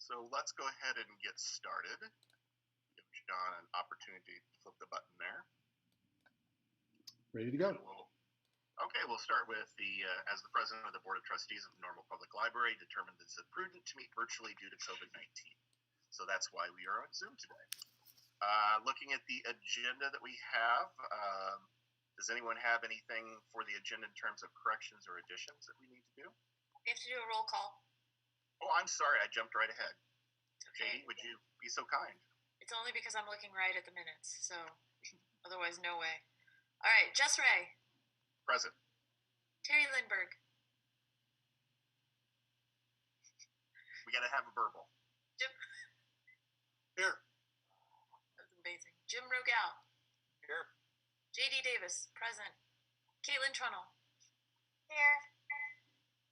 So let's go ahead and get started. Give John an opportunity to flip the button there. Ready to go. We'll start with as the president of the Board of Trustees of the Normal Public Library, determined that it's prudent to meet virtually due to COVID-19. So that's why we are on Zoom today. Looking at the agenda that we have, does anyone have anything for the agenda in terms of corrections or additions that we need to do? We have to do a roll call. Oh, I'm sorry. I jumped right ahead. Okay. Katie, would you be so kind? It's only because I'm looking right at the minutes, so otherwise, no way. All right, Jess Ray. Present. Terry Lindbergh. We got to have a verbal. Jim. Here. That's amazing. Jim Rogel. Here. J.D. Davis, present. Caitlin Trunnell. Here.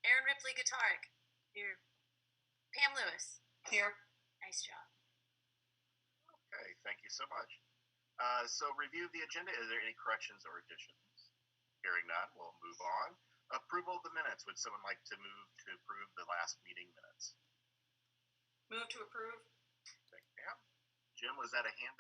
Aaron Ripley Guitaric. Here. Pam Lewis. Here. Nice job. Okay, thank you so much. So review of the agenda. Is there any corrections or additions? Hearing none, we'll move on. Approval of the minutes. Would someone like to move to approve the last meeting minutes? Move to approve. Thank you, Pam. Jim, was that a hand?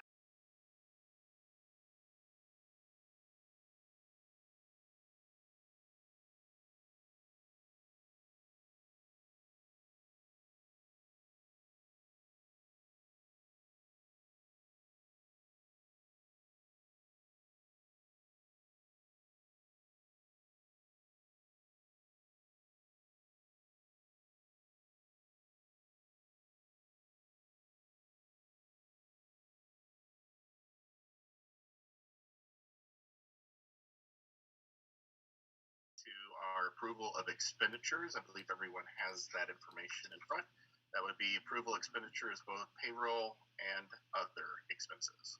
To our approval of expenditures. I believe everyone has that information in front. That would be approval expenditures, both payroll and other expenses.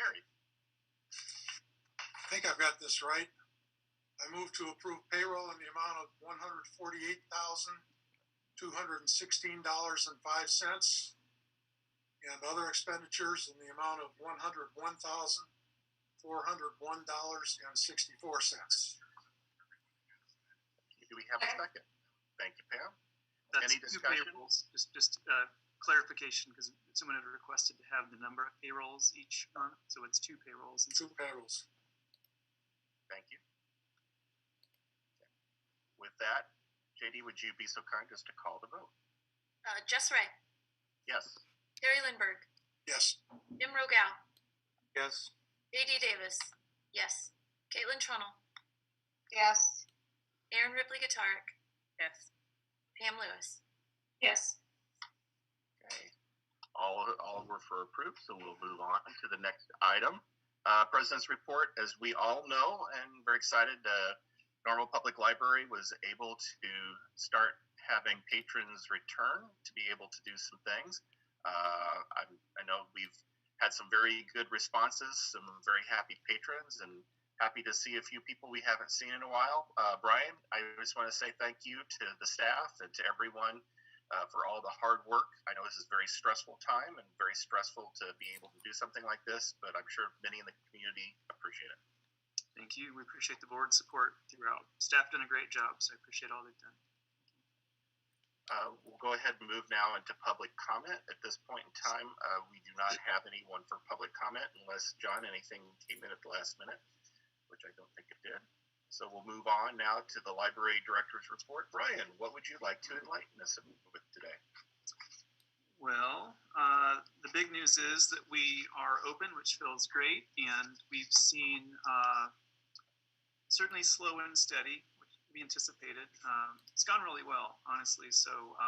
Harry. I think I've got this right. I move to approve payroll in the amount of $148,216.05 and other expenditures in the amount of $101,401.64. Do we have a second? Thank you, Pam. That's any discussion? Payrolls. Just clarification, because someone had requested to have the number of payrolls each month, so it's two payrolls. Two payrolls. Thank you. With that, JD, would you be so kind as to call the vote? Jess Ray. Yes. Terry Lindbergh. Yes. Jim Rogel. Yes. J.D. Davis. Yes. Caitlin Trunnell. Yes. Aaron Ripley Guitaric. Yes. Pam Lewis. Yes. Okay. All were for approved, so we'll move on to the next item. President's report. As we all know, and very excited, Normal Public Library was able to start having patrons return to be able to do some things. I know we've had some very good responses, some very happy patrons, and happy to see a few people we haven't seen in a while. Brian, I just want to say thank you to the staff and to everyone for all the hard work. I know this is a very stressful time and very stressful to be able to do something like this, but I'm sure many in the community appreciate it. Thank you. We appreciate the board's support throughout. Staff done a great job, so I appreciate all they've done. We'll go ahead and move now into public comment. At this point in time, we do not have anyone for public comment unless, John, anything came in at the last minute, which I don't think it did. So we'll move on now to the library director's report. Brian, what would you like to enlighten us with today? Well, the big news is that we are open, which feels great, and we've seen certainly slow and steady, which we anticipated. It's gone really well, honestly. So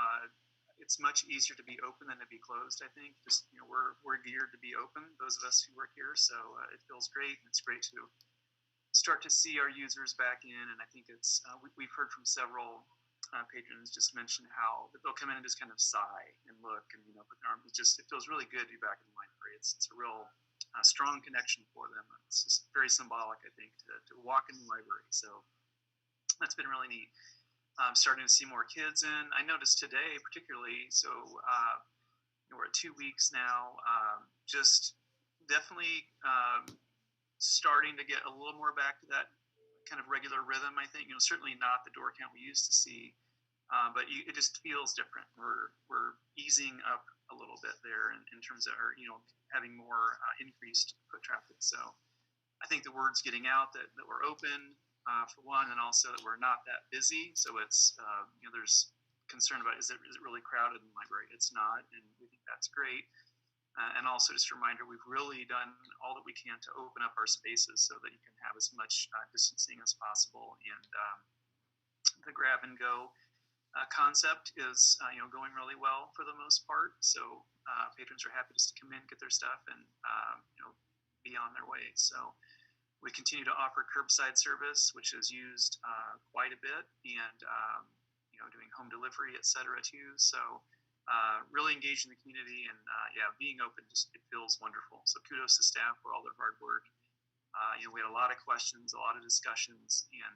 it's much easier to be open than to be closed. I think just we're geared to be open, those of us who work here. So it feels great. It's great to start to see our users back in, and I think it's we've heard from several patrons just mention how they'll come in and just kind of sigh and look and put their arms. It feels really good to be back in the library. It's a real strong connection for them. It's just very symbolic, I think, to walk in the library. So that's been really neat. Starting to see more kids in. I noticed today particularly. So we're at 2 weeks now. Just definitely starting to get a little more back to that kind of regular regular rhythm. I think certainly not the door count we used to see, but it just feels different. We're easing up a little bit there in terms of having more increased foot traffic. So I think the word's getting out that we're open for one, and also that we're not that busy. So it's there's concern about is it really crowded in the library? It's not, and we think that's great. And also just a reminder, we've really done all that we can to open up our spaces so that you can have as much distancing as possible. And the grab and go concept is going really well for the most part. So patrons are happy just to come in, get their stuff, and be on their way. So we continue to offer curbside service, which is used quite a bit, and doing home delivery, et cetera, too. So really engaging the community, and being open, it feels wonderful. So kudos to staff for all their hard work. We had a lot of questions, a lot of discussions, and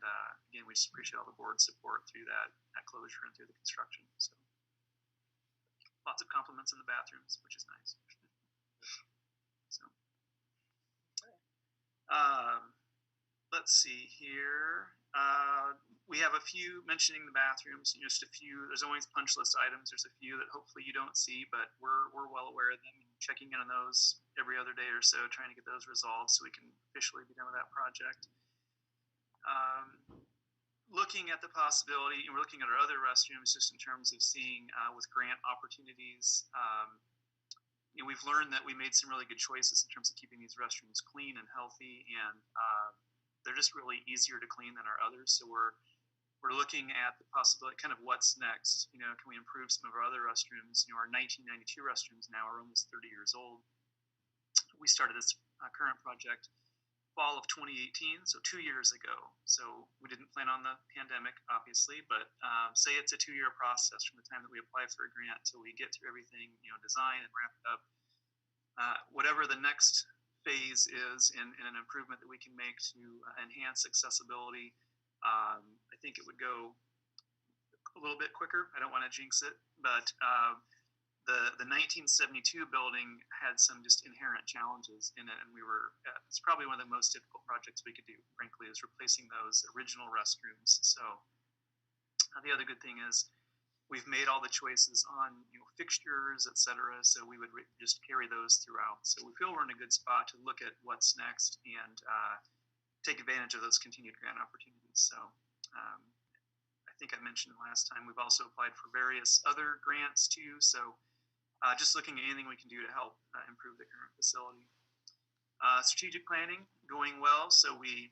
again, we just appreciate all the board support through that closure and through the construction. So lots of compliments in the bathrooms, which is nice. So let's see here. We have a few mentioning the bathrooms, just a few. There's always punch list items. There's a few that hopefully you don't see, but we're well aware of them. Checking in on those every other day or so, trying to get those resolved so we can officially be done with that project. Looking at the possibility, and we're looking at our other restrooms just in terms of seeing with grant opportunities. We've learned that we made some really good choices in terms of keeping these restrooms clean and healthy, and they're just really easier to clean than our others. So we're looking at the possibility, kind of what's next. Can we improve some of our other restrooms? Our 1992 restrooms now are almost 30 years old. We started this current project fall of 2018, so 2 years ago. So we didn't plan on the pandemic, obviously, but say it's a 2-year process from the time that we apply for a grant till we get through everything, design and wrap it up. Whatever the next phase is in an improvement that we can make to enhance accessibility, I think it would go a little bit quicker. I don't want to jinx it, but the 1972 building had some just inherent challenges in it, and it's probably one of the most difficult projects we could do, frankly, is replacing those original restrooms. So the other good thing is we've made all the choices on fixtures, et cetera, so we would just carry those throughout. So we feel we're in a good spot to look at what's next and take advantage of those continued grant opportunities. So I think I mentioned last time, we've also applied for various other grants too. So just looking at anything we can do to help improve the current facility. Strategic planning going well. So we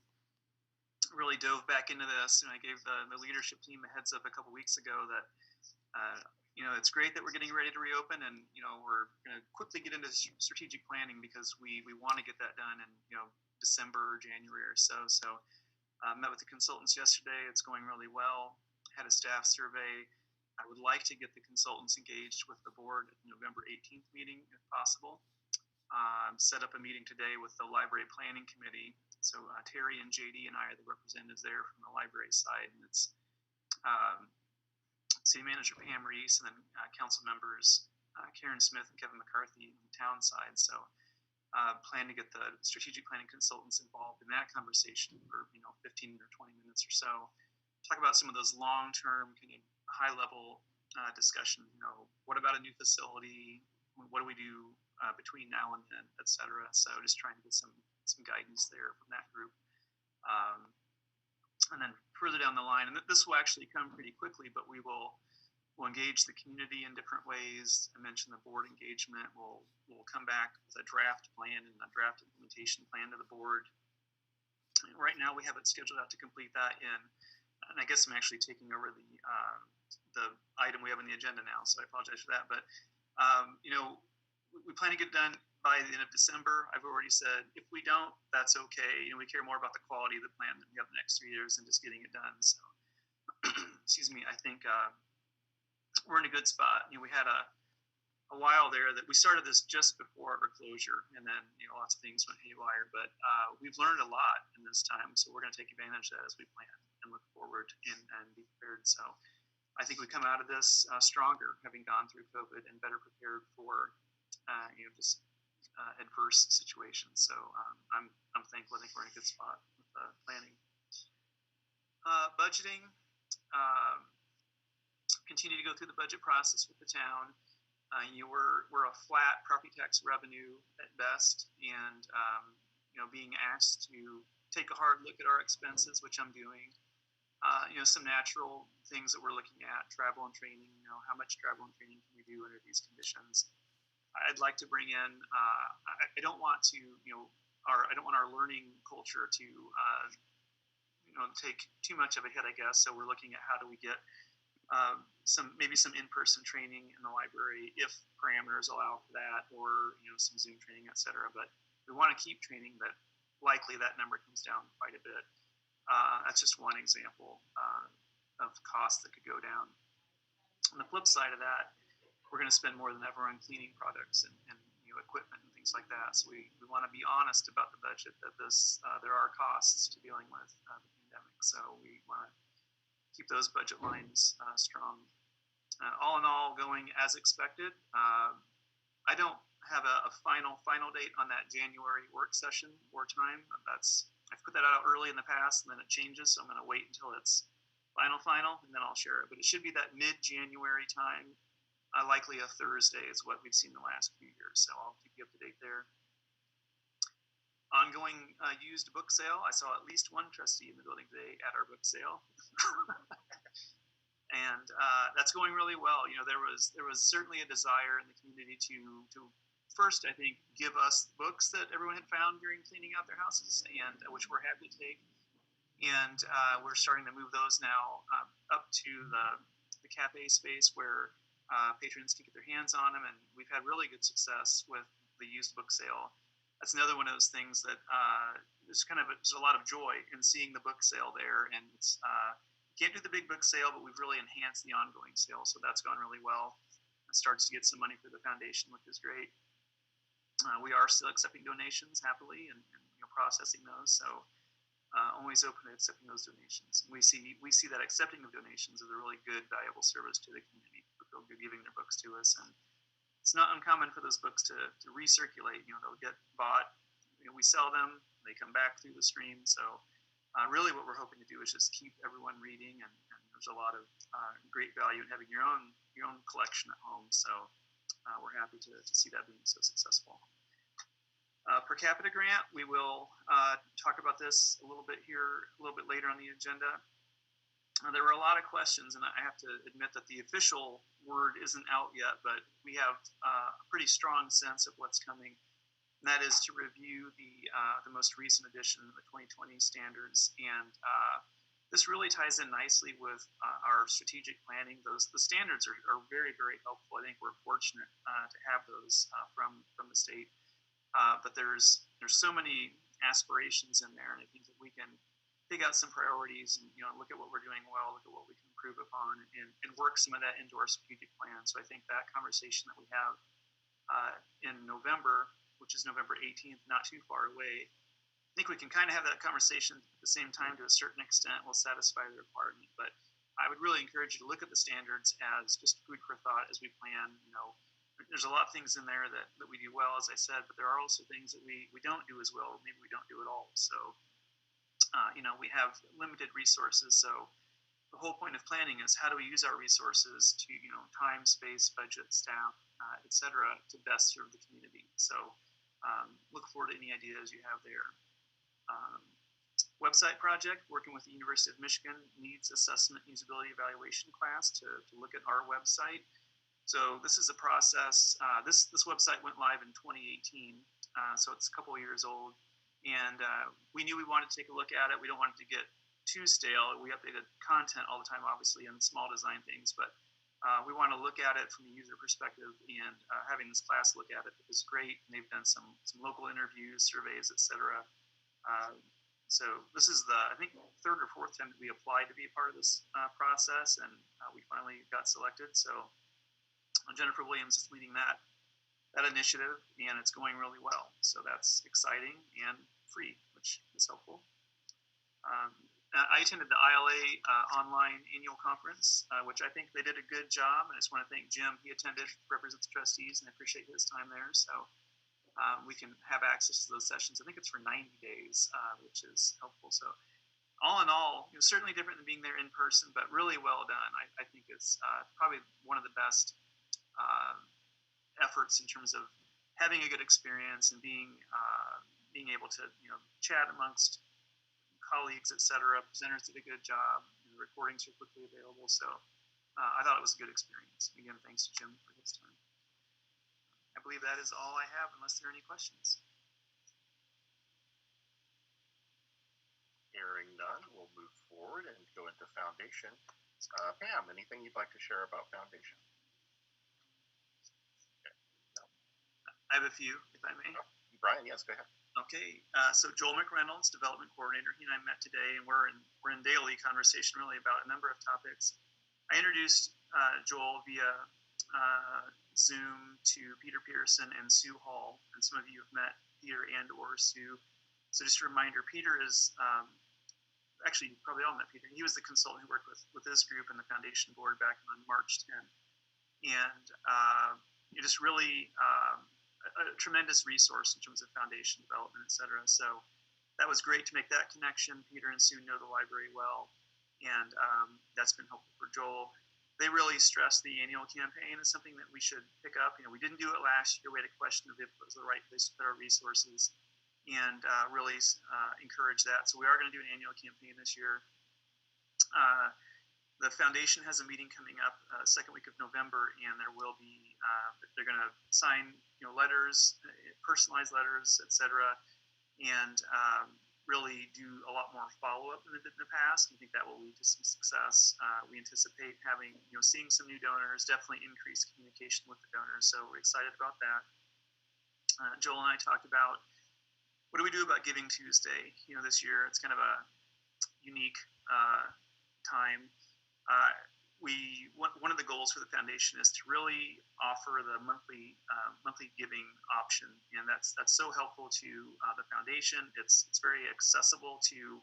really dove back into this, and I gave the leadership team a heads up a couple weeks ago that it's great that we're getting ready to reopen, and we're going to quickly get into strategic planning because we want to get that done in December or January or so. So met with the consultants yesterday. It's going really well. Had a staff survey. I would like to get the consultants engaged with the board at the November 18th meeting if possible. Set up a meeting today with the library planning committee. So Terry and JD and I are the representatives there from the library side, and it's City Manager Pam Reese, and then council members Karen Smith and Kevin McCarthy on the town side. So plan to get the strategic planning consultants involved in that conversation for 15 or 20 minutes or so. Talk about some of those long-term, kind of high-level discussion. What about a new facility? What do we do between now and then, et cetera? So just trying to get some guidance there from that group. And then further down the line, and this will actually come pretty quickly, but we'll engage the community in different ways. I mentioned the board engagement. We'll come back with a draft plan and a draft implementation plan to the board. Right now, we have it scheduled out to complete that and I guess I'm actually taking over the item we have on the agenda now, so I apologize for that. But we plan to get done by the end of December. I've already said if we don't, that's okay. We care more about the quality of the plan that we have the next 3 years than just getting it done. So, excuse me. I think we're in a good spot. We had a while there that we started this just before our closure, and then lots of things went haywire. But we've learned a lot in this time, so we're going to take advantage of that as we plan and look forward and be prepared. So I think we come out of this stronger, having gone through COVID, and better prepared for just adverse situations. So I'm thankful. I think we're in a good spot with planning. budgeting. Continue to go through the budget process with the town. We're a flat property tax revenue at best, and being asked to take a hard look at our expenses, which I'm doing. Some natural things that we're looking at: travel and training. How much travel and training can we do under these conditions? I'd like to bring in. I don't want to, I don't want our learning culture to, take too much of a hit, I guess. So we're looking at how do we get some in-person training in the library if parameters allow for that, or some Zoom training, etc. But we want to keep training, but likely that number comes down quite a bit. That's just one example of costs that could go down. On the flip side of that, we're going to spend more than ever on cleaning products and equipment and things like that. So we want to be honest about the budget, that there are costs to dealing with the pandemic. So we want to keep those budget lines strong. All in all, going as expected. I don't have a final date on that January work session or time. I've put that out early in the past, and then it changes. So I'm going to wait until it's final, and then I'll share it. But it should be that mid-January time. Likely a Thursday is what we've seen the last few years. So I'll keep you up to date there. Ongoing used book sale. I saw at least one trustee in the building today at our book sale. And that's going really well. There was certainly a desire in the community to first, I think, give us books that everyone had found during cleaning out their houses, and which we're happy to take. And we're starting to move those now up to the cafe space where patrons can get their hands on them, and we've had really good success with the used book sale. That's another one of those things that there's a lot of joy in seeing the book sale there, and it's can't do the big book sale, but we've really enhanced the ongoing sale, so that's gone really well. It starts to get some money for the foundation, which is great. We are still accepting donations happily and processing those, so always open to accepting those donations. We see that accepting of donations is a really good, valuable service to the community. People giving their books to us, and it's not uncommon for those books to recirculate. They'll get bought. We sell them. They come back through the stream. So really what we're hoping to do is just keep everyone reading, and there's a lot of great value in having your own collection at home. So we're happy to see that being so successful. Per capita grant, we will talk about this a little bit later on the agenda. There were a lot of questions, and I have to admit that the official word isn't out yet, but we have a pretty strong sense of what's coming, and that is to review the most recent edition of the 2020 standards. And this really ties in nicely with our strategic planning. The standards are very, very helpful. I think we're fortunate to have those from the state. But there's so many aspirations in there, and I think that we can pick out some priorities and look at what we're doing well, look at what we can improve upon, and work some of that into our strategic plan. So I think that conversation that we have in November, which is November 18th, not too far away, I think we can kind of have that conversation at the same time to a certain extent will satisfy the requirement. But I would really encourage you to look at the standards as just food for thought as we plan. There's a lot of things in there that we do well, as I said, but there are also things that we don't do as well, or maybe we don't do at all. So, we have limited resources. So the whole point of planning is how do we use our resources to, time, space, budget, staff, etc., to best serve the community. So look forward to any ideas you have there. Website project, working with the University of Michigan Needs Assessment Usability Evaluation class to look at our website. So this is a process. This website went live in 2018, so it's a couple of years old. And we knew we wanted to take a look at it. We don't want it to get too stale. We updated content all the time, obviously, and small design things. But we want to look at it from a user perspective, and having this class look at it is great. And they've done some local interviews, surveys, etc. So this is I think, third or fourth time that we applied to be a part of this process, and we finally got selected. So Jennifer Williams is leading that initiative, and it's going really well. So that's exciting and free, which is helpful. I attended the ILA online annual conference, which I think they did a good job. And I just want to thank Jim. He attended, represents the trustees, and I appreciate his time there. So we can have access to those sessions. I think it's for 90 days, which is helpful. So all in all, certainly different than being there in person, but really well done. I think it's probably one of the best efforts in terms of having a good experience and being able to chat amongst colleagues, etc. Presenters did a good job. The recordings are quickly available, so I thought it was a good experience. Again, thanks to Jim for his time. I believe that is all I have, unless there are any questions. Hearing none, we'll move forward and go into Foundation. Pam, anything you'd like to share about Foundation? Okay. No. I have a few, if I may. Oh, Brian, yes, go ahead. Okay, so Joel McReynolds, Development Coordinator, he and I met today, and we're in daily conversation really about a number of topics. I introduced Joel via Zoom to Peter Pearson and Sue Hall, and some of you have met Peter and or Sue. So just a reminder, Peter is actually, you probably all met Peter. He was the consultant who worked with this group and the Foundation Board back on March 10th. And just really a tremendous resource in terms of foundation development, et cetera. So that was great to make that connection. Peter and Sue know the library well, and that's been helpful for Joel. They really stressed the annual campaign as something that we should pick up. We didn't do it last year. We had a question of if it was the right place to put our resources, and really encourage that. So we are going to do an annual campaign this year. The foundation has a meeting coming up second week of November, and there will be they're going to sign letters, personalized letters, etc., and really do a lot more follow-up than in the past. I think that will lead to some success. We anticipate having seeing some new donors, definitely increased communication with the donors. So we're excited about that. Joel and I talked about what do we do about Giving Tuesday. This year it's kind of a unique time. One of the goals for the foundation is to really offer the monthly giving option, and that's so helpful to the foundation. It's very accessible to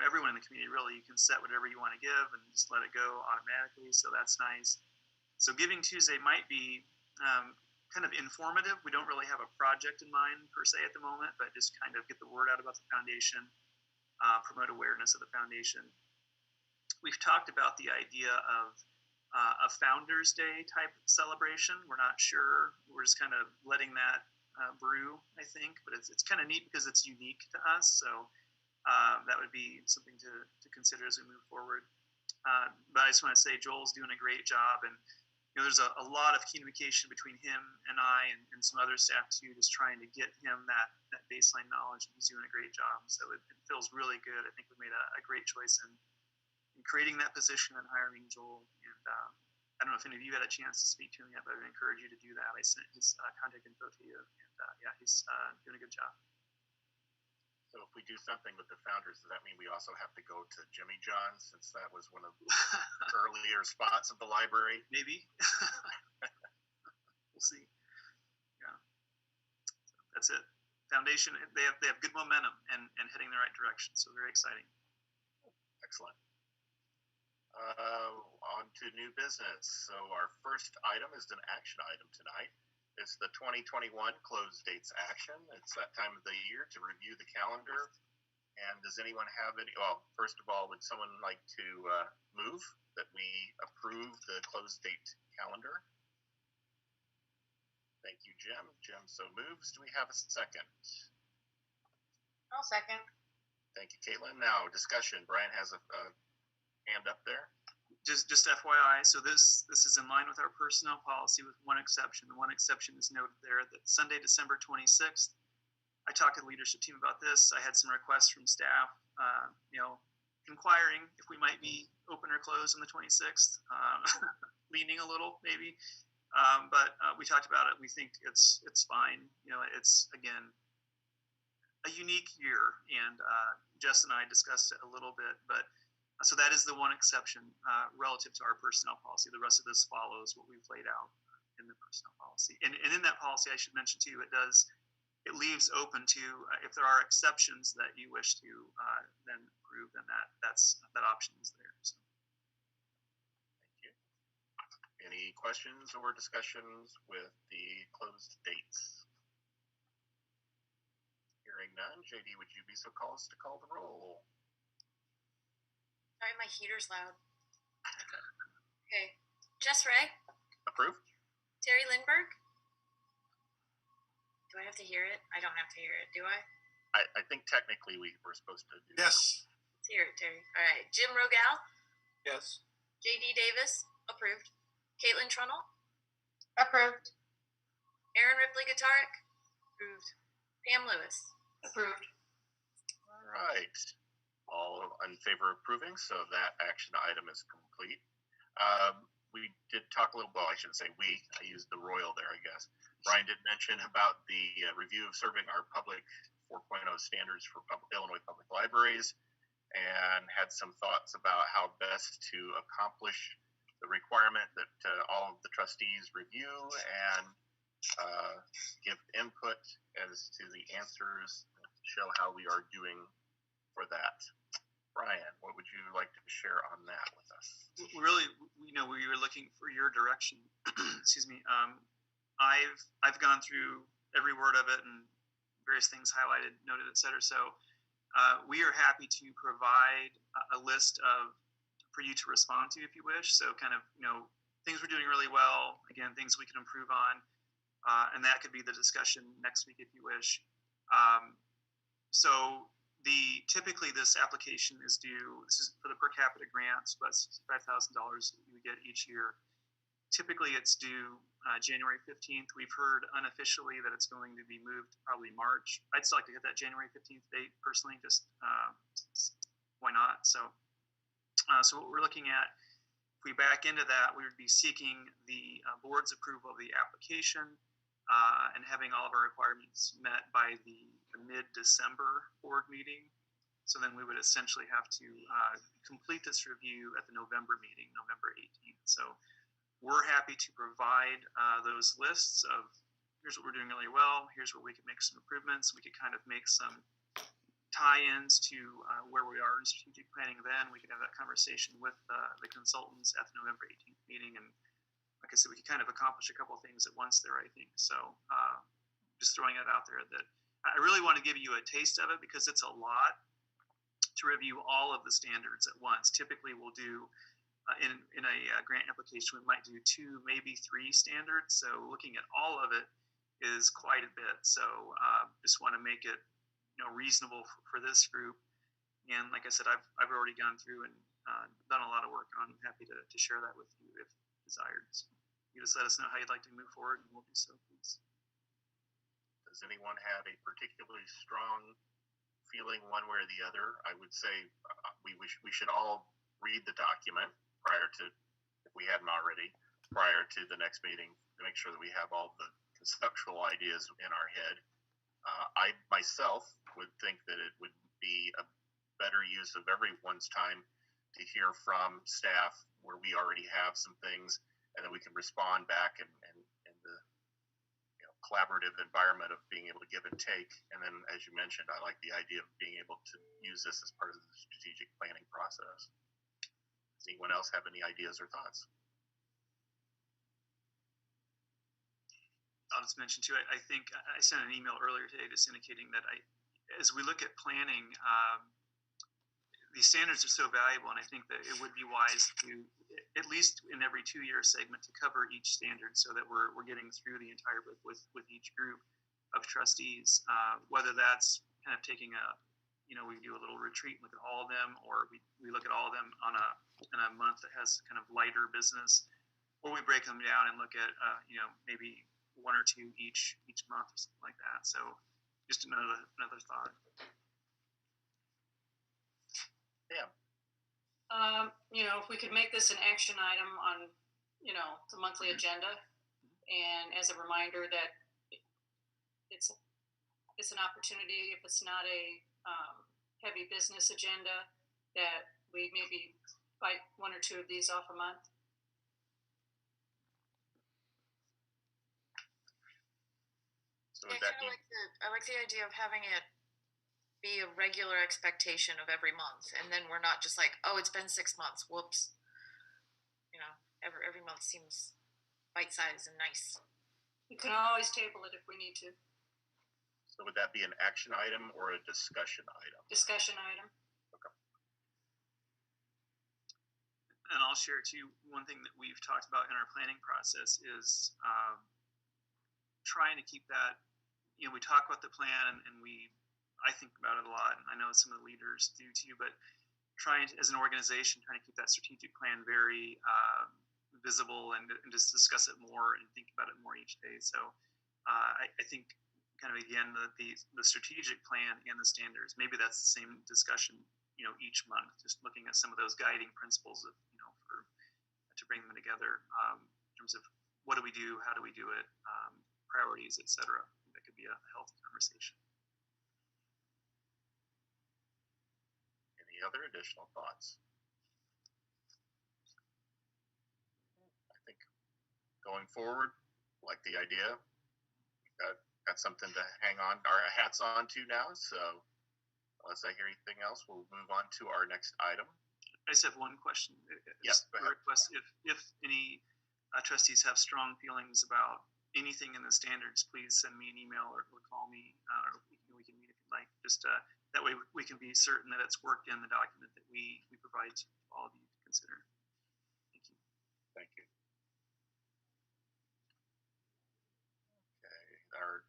everyone in the community. Really, you can set whatever you want to give and just let it go automatically. So that's nice. So Giving Tuesday might be kind of informative. We don't really have a project in mind per se at the moment, but just kind of get the word out about the foundation, promote awareness of the foundation. We've talked about the idea of a Founders Day type celebration. We're not sure. We're just kind of letting that brew, I think. But it's kind of neat because it's unique to us. So that would be something to consider as we move forward. But I just want to say Joel's doing a great job. And there's a lot of communication between him and I and some other staff too, just trying to get him that baseline knowledge. And he's doing a great job. So it feels really good. I think we made a great choice in creating that position and hiring Joel. And I don't know if any of you had a chance to speak to him yet, but I would encourage you to do that. I sent his contact info to you, and yeah, he's doing a good job. So if we do something with the founders, does that mean we also have to go to Jimmy John's, since that was one of the earlier spots of the library? Maybe. We'll see. Yeah. So that's it. Foundation, they have good momentum and heading in the right direction. So very exciting. Excellent. On to new business. So our first item is an action item tonight. It's the 2021 close dates action. It's that time of the year to review the calendar. And does anyone have any? Well, first of all, would someone like to move that we approve the close date calendar? Thank you, Jim. Jim so moves. Do we have a second? I'll second. Thank you, Caitlin. Now discussion. Brian has a hand up there. Just FYI, so this is in line with our personnel policy with one exception. The one exception is noted there that Sunday, December 26th, I talked to the leadership team about this. I had some requests from staff, inquiring if we might be open or closed on the 26th, leaning a little maybe. But we talked about it. We think it's fine. It's, again, a unique year, and Jess and I discussed it a little bit, but so that is the one exception relative to our personnel policy. The rest of this follows what we've laid out in the personnel policy. And in that policy, I should mention too, it leaves open to if there are exceptions that you wish to then approve, then that option is there. So. Thank you. Any questions or discussions with the closed dates? Hearing none, JD, would you be so kind as to call the roll? Sorry, my heater's loud. Okay. Jess Ray, Approved? Terry Lindbergh. Do I have to hear it? I don't have to hear it, do I? I think technically we were supposed to do Yes. Let's hear it, Terry. All right. Jim Rogal, Yes. JD Davis, approved. Caitlin Trunnell, Approved. Aaron Ripley Guitaric, approved. Pam Lewis, approved. All right. All in favor of approving, so that action item is complete. We did talk a little, well, I shouldn't say we, I used the royal there, I guess. Brian did mention about the review of serving our public 4.0 standards for Illinois public libraries, and had some thoughts about how best to accomplish the requirement that all of the trustees review and give input as to the answers, show how we are doing for that. Brian, what would you like to share on that with us? Really, we were looking for your direction. Excuse me. I've gone through every word of it and various things highlighted, noted, etc. So we are happy to provide a list for you to respond to if you wish. So kind of, things we're doing really well, again, things we can improve on. And that could be the discussion next week if you wish. So typically this application is due, this is for the per capita grants, but $5,000 that you get each year. Typically it's due January 15th. We've heard unofficially that it's going to be moved to probably March. I'd still like to get that January 15th date personally, just why not? So what we're looking at, if we back into that, we would be seeking the board's approval of the application and having all of our requirements met by the mid-December board meeting. So then we would essentially have to complete this review at the November meeting, November 18th. So we're happy to provide those lists of here's what we're doing really well, here's where we can make some improvements. We could kind of make some tie-ins to where we are in strategic planning then. We could have that conversation with the consultants at the November 18th meeting. And like I said, we could kind of accomplish a couple of things at once there, I think. So just throwing it out there that I really want to give you a taste of it because it's a lot to review all of the standards at once. Typically we'll do in a grant application, we might do 2, maybe 3 standards. So looking at all of it is quite a bit. So just want to make it reasonable for this group. And like I said, I've already gone through and done a lot of work on. I'm happy to share that with you if desired. So you just let us know how you'd like to move forward, and we'll do so, please. Does anyone have a particularly strong feeling one way or the other? I would say we should all read the document prior to, if we hadn't already, prior to the next meeting to make sure that we have all the conceptual ideas in our head. I myself would think that it would be a better use of everyone's time to hear from staff where we already have some things, and then we can respond back in the collaborative environment of being able to give and take. And then, as you mentioned, I like the idea of being able to use this as part of the strategic planning process. Does anyone else have any ideas or thoughts? I'll just mention too, I think I sent an email earlier today just indicating that as we look at planning, these standards are so valuable, and I think that it would be wise to, at least in every 2-year segment, to cover each standard so that we're getting through the entire book with each group of trustees. Whether that's kind of taking we do a little retreat and look at all of them, or we look at all of them in a month that has kind of lighter business, or we break them down and look at maybe 1 or 2 each month or something like that. So just another thought. Yeah. If we could make this an action item on, the monthly agenda, and as a reminder that it's an opportunity, if it's not a heavy business agenda, that we maybe bite 1 or 2 of these off a month. So would that be... I like the idea of having it be a regular expectation of every month, and then we're not just like, oh, it's been 6 months, whoops. Every month seems bite-sized and nice. You can always table it if we need to. So would that be an action item or a discussion item? Discussion item. Okay. and I'll share too, one thing that we've talked about in our planning process is trying to keep that, we talk about the plan and I think about it a lot, and I know some of the leaders do too, but trying to, as an organization, trying to keep that strategic plan very visible and just discuss it more and think about it more each day. So I think kind of, again, the strategic plan and the standards, maybe that's the same discussion, each month, just looking at some of those guiding principles of, to bring them together in terms of what do we do, how do we do it, priorities, etc. That could be a healthy conversation. Any other additional thoughts? I think going forward, like the idea, got something to hang on our hats on to now. So unless I hear anything else, we'll move on to our next item. I just have one question. Yes, go ahead. Request if any trustees have strong feelings about anything in the standards, please send me an email or call me, or we can meet if you'd like. Just that way we can be certain that it's worked in the document that we provide to all of you to consider. Thank you. Thank you. Okay, our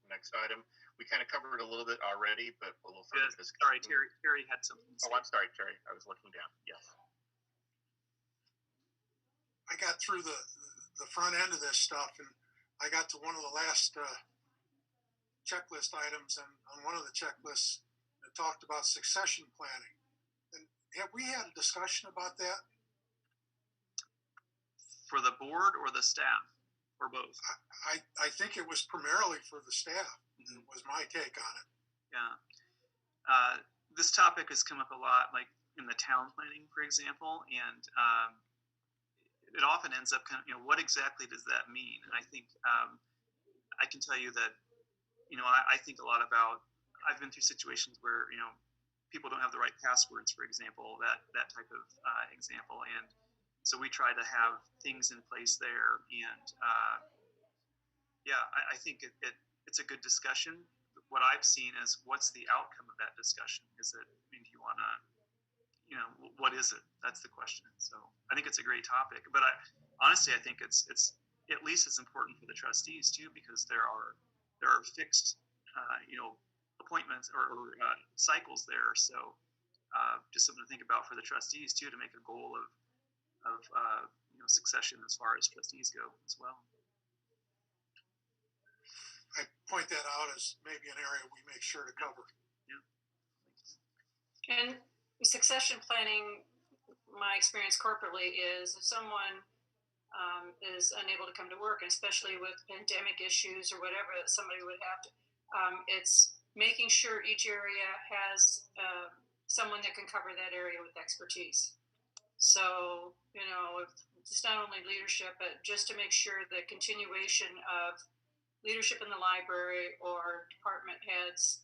next item, we kind of covered a little bit already, but a little further discussion. Sorry, Terry had something to say. Oh, I'm sorry, Terry. I was looking down. Yes. I got through the front end of this stuff, and I got to one of the last checklist items, and on one of the checklists, it talked about succession planning. And have we had a discussion about that? For the board or the staff, or both? I think it was primarily for the staff. Mm-hmm. Was my take on it. Yeah. This topic has come up a lot, like in the town planning, for example, and it often ends up kind of, what exactly does that mean? And I think I can tell you that, I think a lot about, I've been through situations where, people don't have the right passwords, for example, that type of example. And so we try to have things in place there. And I think it's a good discussion. What I've seen is what's the outcome of that discussion? Is it, do you want to, what is it? That's the question. So I think it's a great topic, but honestly, I think it's at least as important for the trustees too, because there are fixed, appointments or cycles there. So just something to think about for the trustees too, to make a goal of succession as far as trustees go as well. I point that out as maybe an area we make sure to cover. Yeah. And succession planning, my experience corporately is if someone is unable to come to work, and especially with pandemic issues or whatever that somebody would have to, it's making sure each area has someone that can cover that area with expertise. So, it's not only leadership, but just to make sure the continuation of leadership in the library or department heads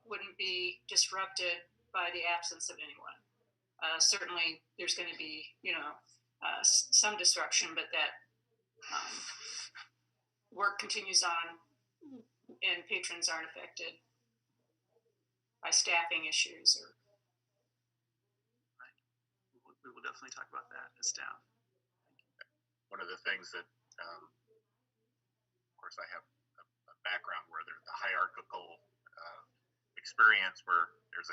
wouldn't be disrupted by the absence of anyone. Certainly there's going to be, some disruption, but that work continues on and patrons aren't affected by staffing issues. Right. We will definitely talk about that as staff. One of the things that, of course, I have a background where there's the hierarchical experience where there's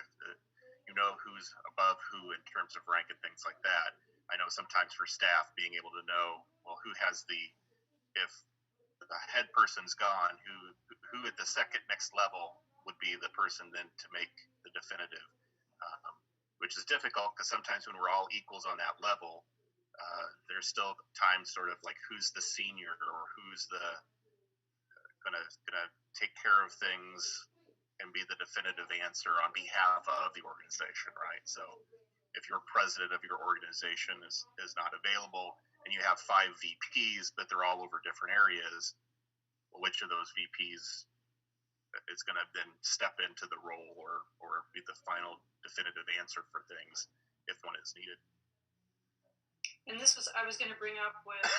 who's above who in terms of rank and things like that. I know sometimes for staff being able to know, well, who has if the head person's gone, who at the second next level would be the person then to make the definitive, which is difficult because sometimes when we're all equals on that level, there's still times sort of like who's the senior or who's the gonna take care of things and be the definitive answer on behalf of the organization, right? So if your president of your organization is not available and you have 5 VPs, but they're all over different areas, well, which of those VPs is going to then step into the role or be the final definitive answer for things if one is needed? And I was going to bring up with,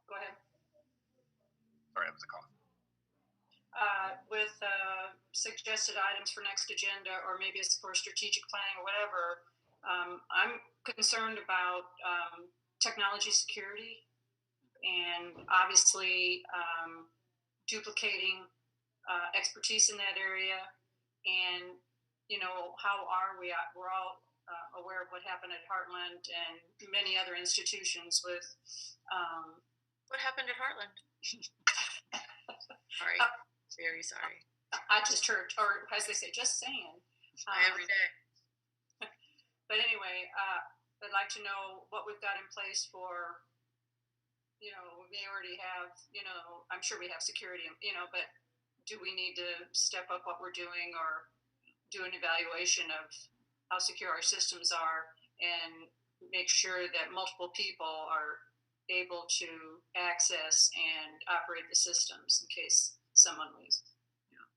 go ahead. Sorry, that was a cough. With suggested items for next agenda, or maybe it's for strategic planning or whatever, I'm concerned about technology security and obviously duplicating expertise in that area. And, you know, how are we? We're all aware of what happened at Heartland and many other institutions with. What happened at Heartland? Sorry. Very sorry. I just heard, or as they say, just saying. Every day. But anyway, I'd like to know what we've got in place for, you know, we may already have, you know, I'm sure we have security, you know, but do we need to step up what we're doing or do an evaluation of how secure our systems are and make sure that multiple people are able to access and operate the systems in case someone leaves? Yeah.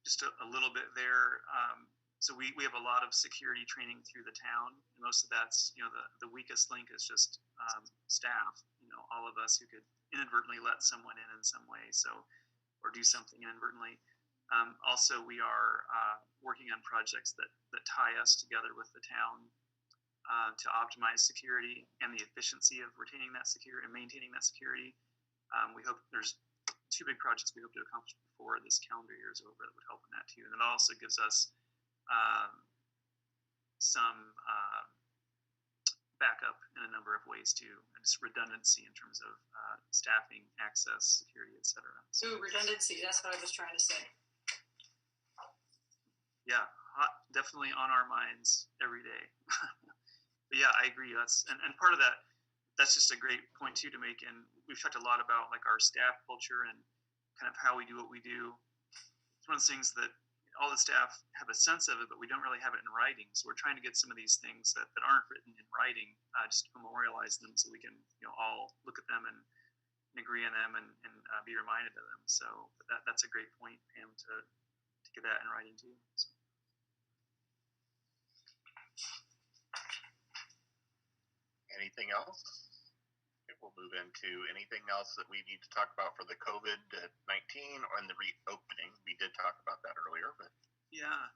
Just a little bit there. So we have a lot of security training through the town. And most of that's, you know, the weakest link is just staff, you know, all of us who could inadvertently let someone in some way, so, or do something inadvertently. Also, we are working on projects that tie us together with the town to optimize security and the efficiency of retaining that security and maintaining that security. We hope there's 2 big projects we hope to accomplish before this calendar year is over that would help in that too. And it also gives us some backup in a number of ways too, and just redundancy in terms of staffing, access, security, etc. So, Ooh, redundancy, that's what I was trying to say. Yeah, definitely on our minds every day. But yeah, I agree. That's and part of that's just a great point too to make. And we've talked a lot about like our staff culture and kind of how we do what we do. It's one of the things that all the staff have a sense of it, but we don't really have it in writing. So we're trying to get some of these things that aren't written in writing, just to memorialize them so we can, you know, all look at them and agree on them and be reminded of them. So that's a great point, Pam, to get that in writing too. So. Anything else? We'll move into anything else that we need to talk about for the COVID-19 or in the reopening. We did talk about that earlier, but yeah,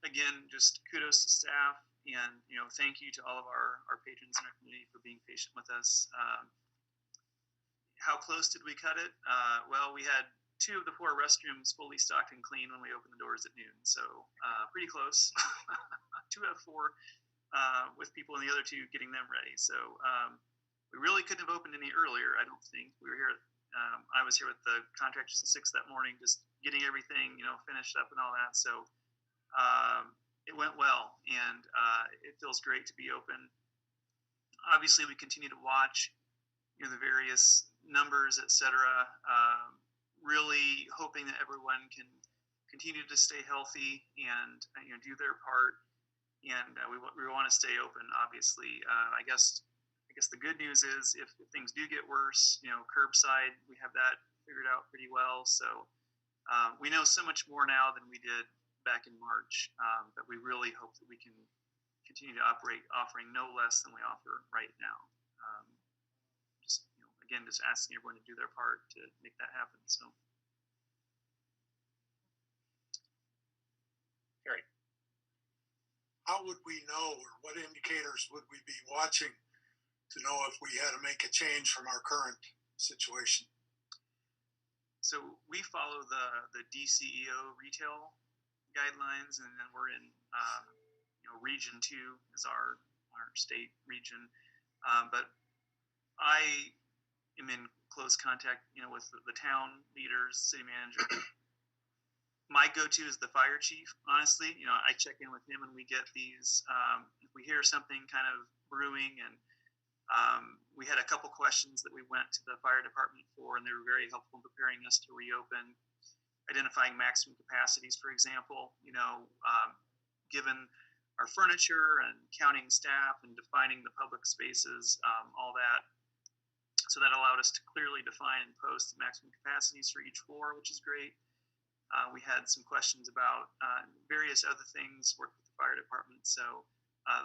again, just kudos to staff, and you know, thank you to all of our patrons in our community for being patient with us. How close did we cut it? Well, we had 2 of the 4 restrooms fully stocked and clean when we opened the doors at noon, so pretty close. 2 out of 4, with people in the other 2 getting them ready. So. We really couldn't have opened any earlier, I don't think. We were here. I was here with the contractors at 6 that morning, just getting everything, you know, finished up and all that. So it went well, and it feels great to be open. Obviously, we continue to watch, you know, the various numbers, etc. Really hoping that everyone can continue to stay healthy and you know, do their part. And we want to stay open. Obviously, I guess the good news is if things do get worse, you know, curbside, we have that figured out pretty well. So we know so much more now than we did back in March, that we really hope that we can continue to operate offering no less than we offer right now. Just, you know, again, just asking everyone to do their part to make that happen. So. Gary. How would we know, or what indicators would we be watching to know if we had to make a change from our current situation? So we follow the DCEO retail guidelines, and then we're in you know, Region 2 is our state region. But I am in close contact, you know, with the town leaders, city manager. My go-to is the fire chief. Honestly, you know, I check in with him when we get these. If we hear something kind of brewing, and we had a couple questions that we went to the fire department for, and they were very helpful in preparing us to reopen. Identifying maximum capacities, for example, you know, given our furniture and counting staff and defining the public spaces, all that. So that allowed us to clearly define and post the maximum capacities for each floor, which is great. We had some questions about various other things, worked with the fire department. So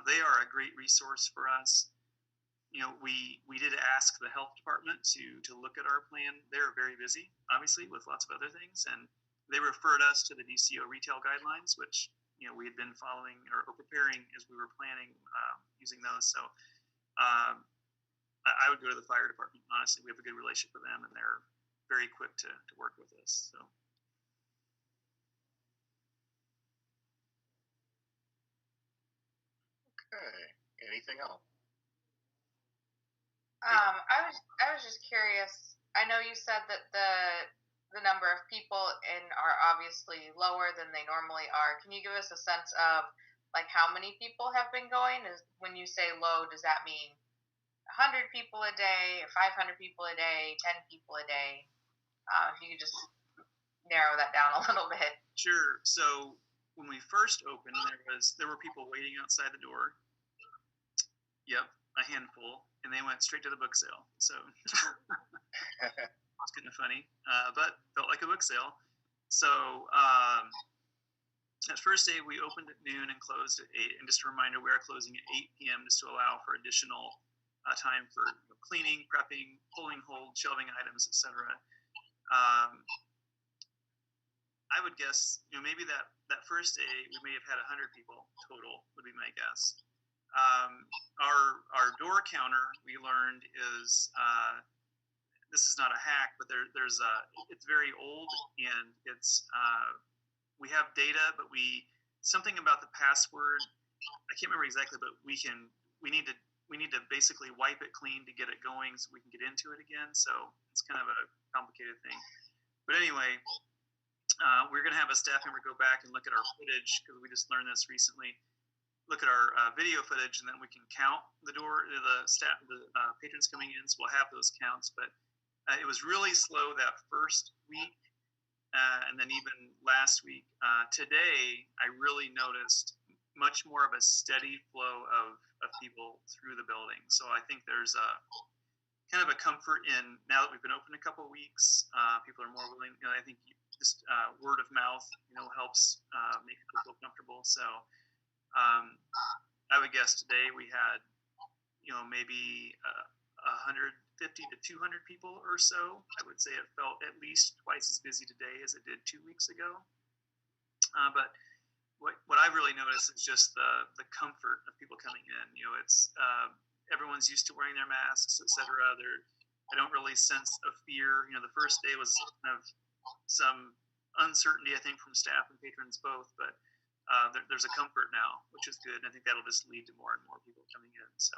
they are a great resource for us. You know, we did ask the health department to look at our plan. They're very busy, obviously, with lots of other things, and they referred us to the DCO retail guidelines, which, we had been following or preparing as we were planning using those. So I would go to the fire department. Honestly, we have a good relationship with them, and they're very quick to work with us. So. Okay. Anything else? I was just curious. I know you said that the number of people are obviously lower than they normally are. Can you give us a sense of like how many people have been going? Is when you say low, does that mean 100 people a day, 500 people a day, 10 people a day? If you could just narrow that down a little bit. Sure. So when we first opened, there were people waiting outside the door. Yep, a handful, and they went straight to the book sale. So it's kind of funny, but felt like a book sale. So that first day we opened at noon and closed at 8. And just a reminder, we are closing at 8 p.m. just to allow for additional time for cleaning, prepping, pulling, hold, shelving items, etc. I would guess, maybe that first day we may have had 100 people total would be my guess. Our door counter, we learned, is this is not a hack, but it's very old, and it's we have data, but something about the password, I can't remember exactly, but we need to basically wipe it clean to get it going so we can get into it again. So it's kind of a complicated thing. But anyway, we're going to have a staff member go back and look at our footage, because we just learned this recently. Look at our video footage, and then we can count the patrons coming in. So we'll have those counts. But it was really slow that first week, and then even last week. Today, I really noticed much more of a steady flow of people through the building. So I think there's kind of a comfort in, now that we've been open a couple of weeks, people are more willing. I think just word of mouth, helps make people feel comfortable. So I would guess today we had, maybe 150 to 200 people or so. I would say it felt at least twice as busy today as it did 2 weeks ago. But what I really noticed is just the comfort of people coming in. It's everyone's used to wearing their masks, etc. I don't really sense a fear. The first day was kind of some uncertainty, I think, from staff and patrons both, but there's a comfort now, which is good. And I think that'll just lead to more and more people coming in. So,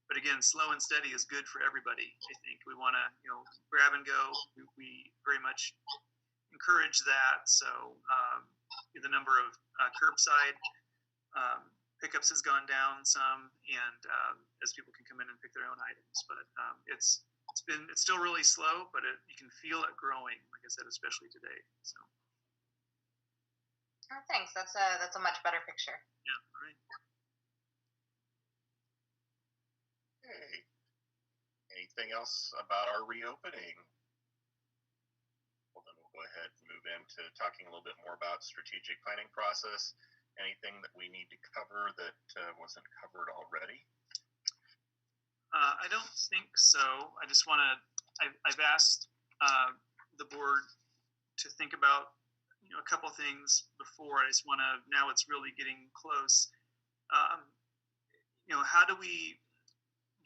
but again, slow and steady is good for everybody. I think we want to, grab and go. We very much encourage that. So the number of curbside pickups has gone down some, and as people can come in and pick their own items. But it's still really slow, but you can feel it growing. Like I said, especially today. So. Oh, thanks. That's a much better picture. Yeah. All right. Okay. Anything else about our reopening? Well, then we'll go ahead and move into talking a little bit more about strategic planning process. Anything that we need to cover that wasn't covered already? I don't think so. I just want to. I've asked the board to think about a couple things before. I just want to. Now it's really getting close. How do we,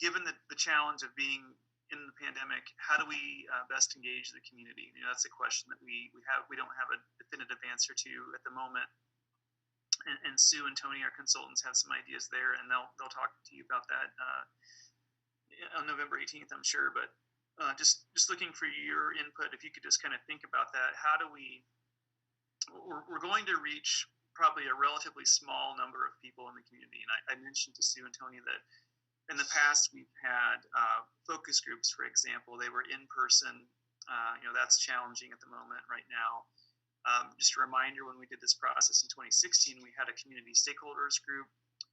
given the challenge of being in the pandemic, how do we best engage the community? That's a question that we don't have a definitive answer to at the moment. And Sue and Tony, our consultants, have some ideas there, and they'll talk to you about that on November 18th, I'm sure. But just looking for your input, if you could just kind of think about that. How do we're going to reach probably a relatively small number of people in the community. And I mentioned to Sue and Tony that in the past we've had focus groups, for example. They were in person. That's challenging at the moment right now. Just a reminder, when we did this process in 2016, we had a community stakeholders group.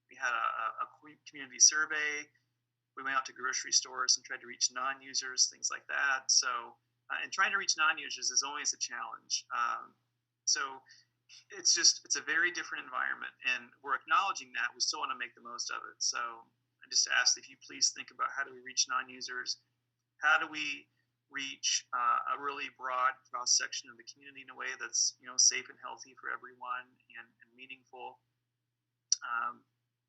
We had a community survey. We went out to grocery stores and tried to reach non-users, things like that. So, and trying to reach non-users is always a challenge. So it's a very different environment, and we're acknowledging that. We still want to make the most of it. So I just asked if you please think about, how do we reach non-users? How do we reach a really broad cross section of the community in a way that's safe and healthy for everyone and meaningful.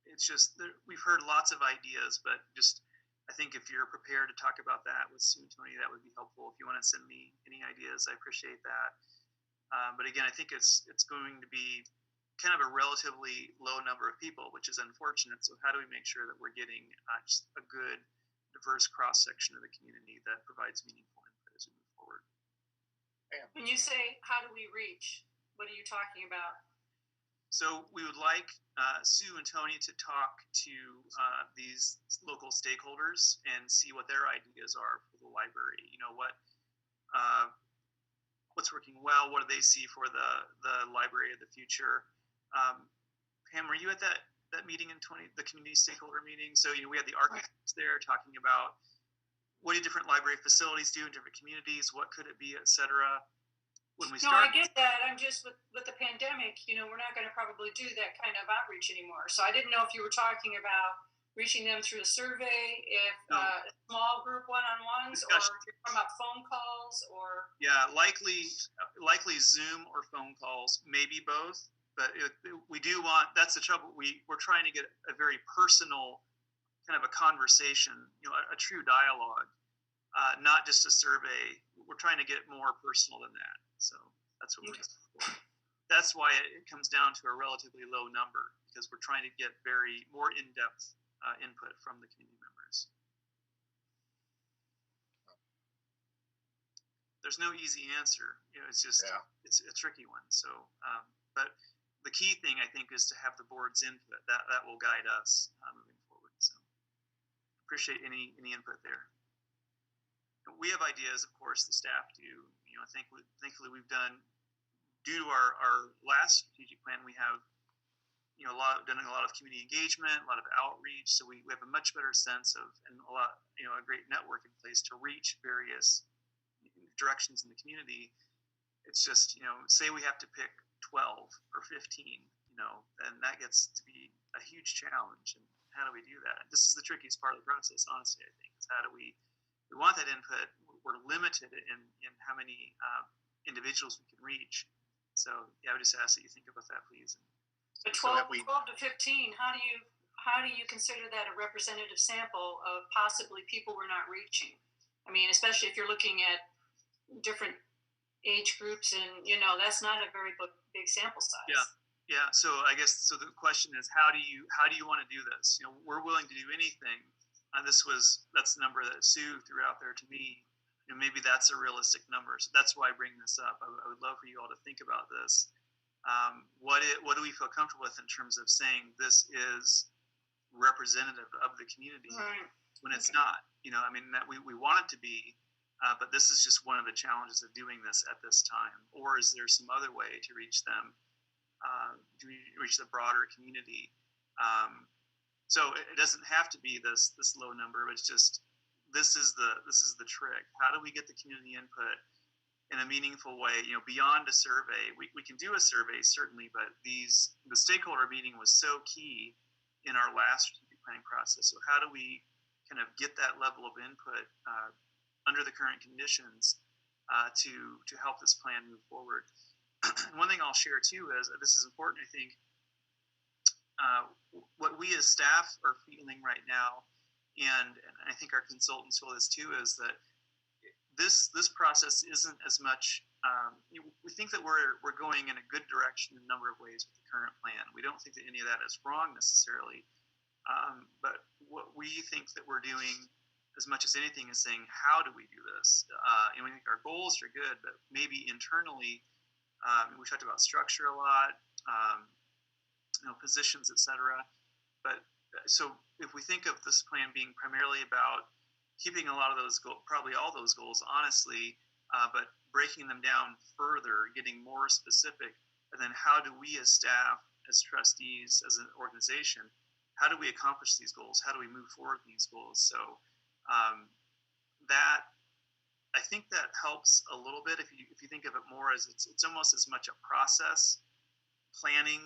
It's just we've heard lots of ideas, but just I think if you're prepared to talk about that with Sue and Tony, that would be helpful. If you want to send me any ideas, I appreciate that. But again, I think it's going to be kind of a relatively low number of people, which is unfortunate. So how do we make sure that we're getting just a good, diverse cross section of the community that provides meaningful input as we move forward? When you say how do we reach, what are you talking about? So we would like Sue and Tony to talk to these local stakeholders and see what their ideas are for the library. What's working well? What do they see for the library of the future? Pam, were you at that meeting in the community stakeholder meeting? So we had the architects there talking about what do different library facilities do in different communities? What could it be, et cetera. No, I get that. I'm just with the pandemic, we're not going to probably do that kind of outreach anymore. So I didn't know if you were talking about reaching them through a survey, if a small group one-on-ones, or if you're talking about phone calls, or likely Zoom or phone calls, maybe both. But we do want. That's the trouble. We're trying to get a very personal kind of a conversation, a true dialogue, not just a survey. We're trying to get more personal than that. So that's what we're looking for. That's why it comes down to a relatively low number, because we're trying to get more in-depth input from the community members. There's no easy answer. It's just it's a tricky one. So, but the key thing I think is to have the board's input. That will guide us moving forward. So, appreciate any input there. We have ideas, of course. The staff do. Thankfully, we've done, due to our last strategic plan, we have done a lot of community engagement, a lot of outreach. So we have a much better sense of, and a great network in place to reach various directions in the community. It's just say we have to pick 12 or 15, then that gets to be a huge challenge. And how do we do that? This is the trickiest part of the process, honestly. I think is how do we want that input. We're limited in how many individuals we can reach. So I would just ask that you think about that, please. But 12 to 15, how do you consider that a representative sample of possibly people we're not reaching? I mean, especially if you're looking at different age groups, and that's not a very big sample size. Yeah. So I guess the question is, how do you want to do this? We're willing to do anything. That's the number that Sue threw out there to me. Maybe that's a realistic number. So that's why I bring this up. I would love for you all to think about this. What do we feel comfortable with in terms of saying this is representative of the community, right, when it's not? That we want it to be, but this is just one of the challenges of doing this at this time. Or is there some other way to reach them, to reach the broader community? So it doesn't have to be this low number, but it's just this is the trick. How do we get the community input in a meaningful way? Beyond a survey, we can do a survey certainly, but the stakeholder meeting was so key in our last strategic planning process. So how do we kind of get that level of input under the current conditions to help this plan move forward? One thing I'll share too is this is important. I think what we as staff are feeling right now, and I think our consultants feel this too, is that this process isn't as much. We think that we're going in a good direction in a number of ways with the current plan. We don't think that any of that is wrong necessarily, but what we think that we're doing as much as anything is saying, how do we do this? And we think our goals are good, but maybe internally, we talked about structure a lot, positions, etc. But so if we think of this plan being primarily about keeping a lot of those goals, probably all those goals, honestly, but breaking them down further, getting more specific, and then how do we as staff, as trustees, as an organization, how do we accomplish these goals? How do we move forward with these goals? So that, I think that helps a little bit if you think of it more as it's almost as much a process planning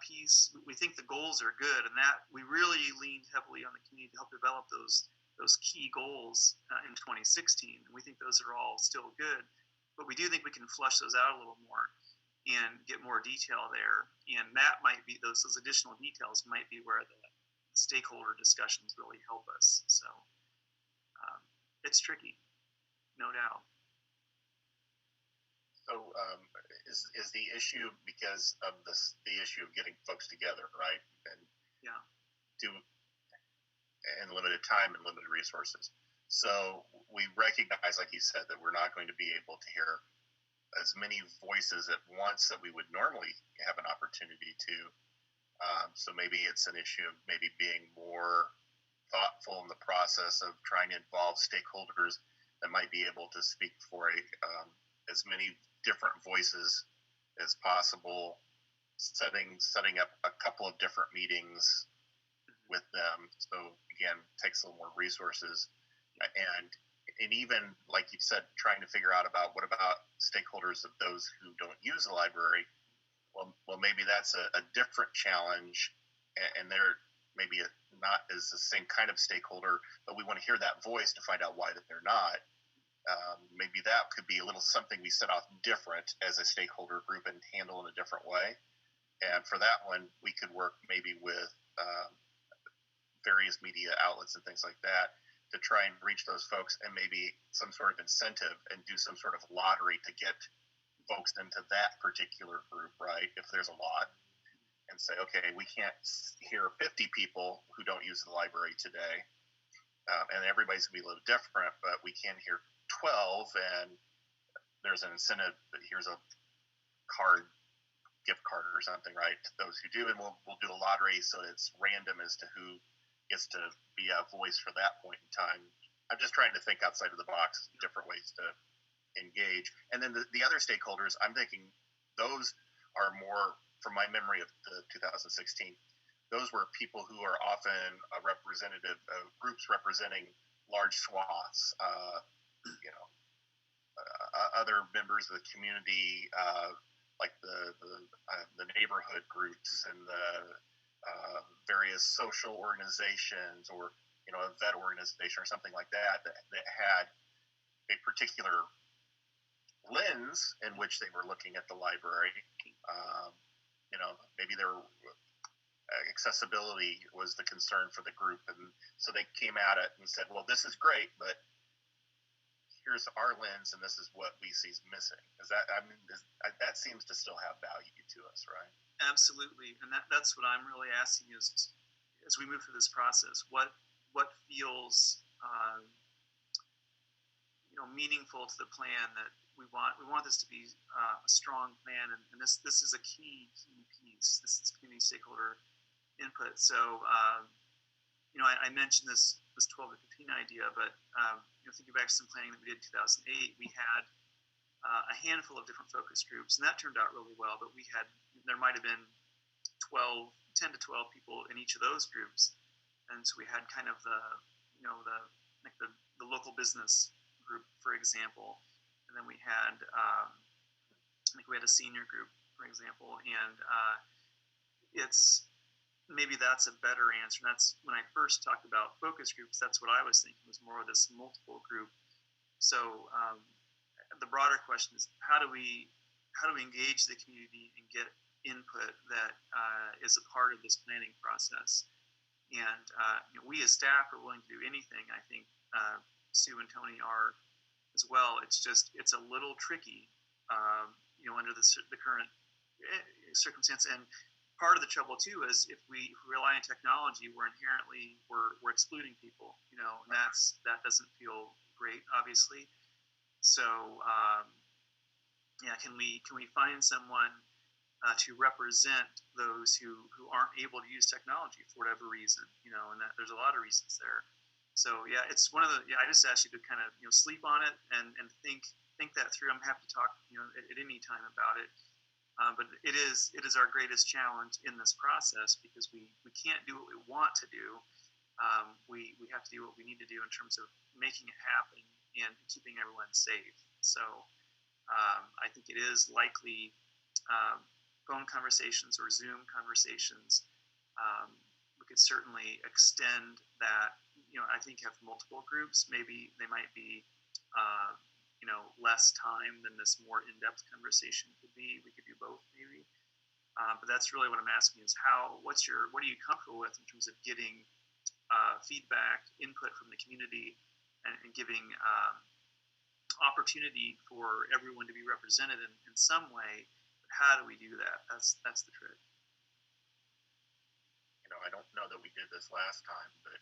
piece. We think the goals are good, and that we really leaned heavily on the community to help develop those those key goals in 2016. And we think those are all still good, but we do think we can flush those out a little more and get more detail there. And that might be those additional details might be where the stakeholder discussions really help us. So it's tricky, no doubt. So is the issue because of the issue of getting folks together, right? And yeah, and limited time and limited resources. So we recognize, like you said, that we're not going to be able to hear as many voices at once that we would normally have an opportunity to. So maybe it's an issue of maybe being more thoughtful in the process of trying to involve stakeholders that might be able to speak for as many different voices as possible, setting up a couple of different meetings with them. So again, takes a little more resources, and even like you said, trying to figure out about what about stakeholders of those who don't use the library. Well, maybe that's a different challenge, and they're maybe not as the same kind of stakeholder, but we want to hear that voice to find out why that they're not. Maybe that could be a little something we set off different as a stakeholder group and handle in a different way. And for that one, we could work maybe with various media outlets and things like that to try and reach those folks, and maybe some sort of incentive and do some sort of lottery to get folks into that particular group, right? If there's a lot, and say, okay, we can't hear 50 people who don't use the library today, and everybody's gonna be a little different, but we can hear 12, and there's an incentive that here's a gift card or something, right, to those who do, and we'll do a lottery so it's random as to who gets to be a voice for that point in time. I'm just trying to think outside of the box, different ways to engage. And then the other stakeholders, I'm thinking those are more, from my memory of the 2016, those were people who are often a representative of groups representing large swaths, other members of the community, like the neighborhood groups and the various social organizations, or a vet organization or something like that had a particular lens in which they were looking at the library. Maybe their accessibility was the concern for the group, and so they came at it and said, well, this is great, but here's our lens, and this is what we see is missing. That seems to still have value to us, right? Absolutely, and that's what I'm really asking is, as we move through this process, what feels meaningful to the plan that we want this to be a strong plan, and this is a key piece. This is community stakeholder input. So I mentioned this 12 to 15 idea, but thinking back to some planning that we did in 2008, we had a handful of different focus groups, and that turned out really well. But there might have been 10 to 12 people in each of those groups, and so we had kind of the local business group, for example, and then we had we had a senior group, for example, and maybe that's a better answer. And that's when I first talked about focus groups. That's what I was thinking, was more of this multiple group. So the broader question is, how do we engage the community and get input that is a part of this planning process? And we as staff are willing to do anything. I think Sue and Tony are as well. It's a little tricky, under the current circumstance. And part of the trouble too is if we rely on technology, we're excluding people, and that doesn't feel great, obviously. So can we find someone to represent those who aren't able to use technology for whatever reason, and that there's a lot of reasons there. So it's one of the, I just asked you to kind of, sleep on it and think that through. I'm happy to talk, at any time about it. But it is our greatest challenge in this process, because we can't do what we want to do. We have to do what we need to do in terms of making it happen and keeping everyone safe. So I think it is likely phone conversations or Zoom conversations. We could certainly extend that, I think have multiple groups. Maybe they might be, less time than this more in-depth conversation could be. We could do both, maybe. But that's really what I'm asking is what are you comfortable with in terms of getting feedback, input from the community, and giving opportunity for everyone to be represented in some way. How do we do that? That's the trick. I don't know that we did this last time, but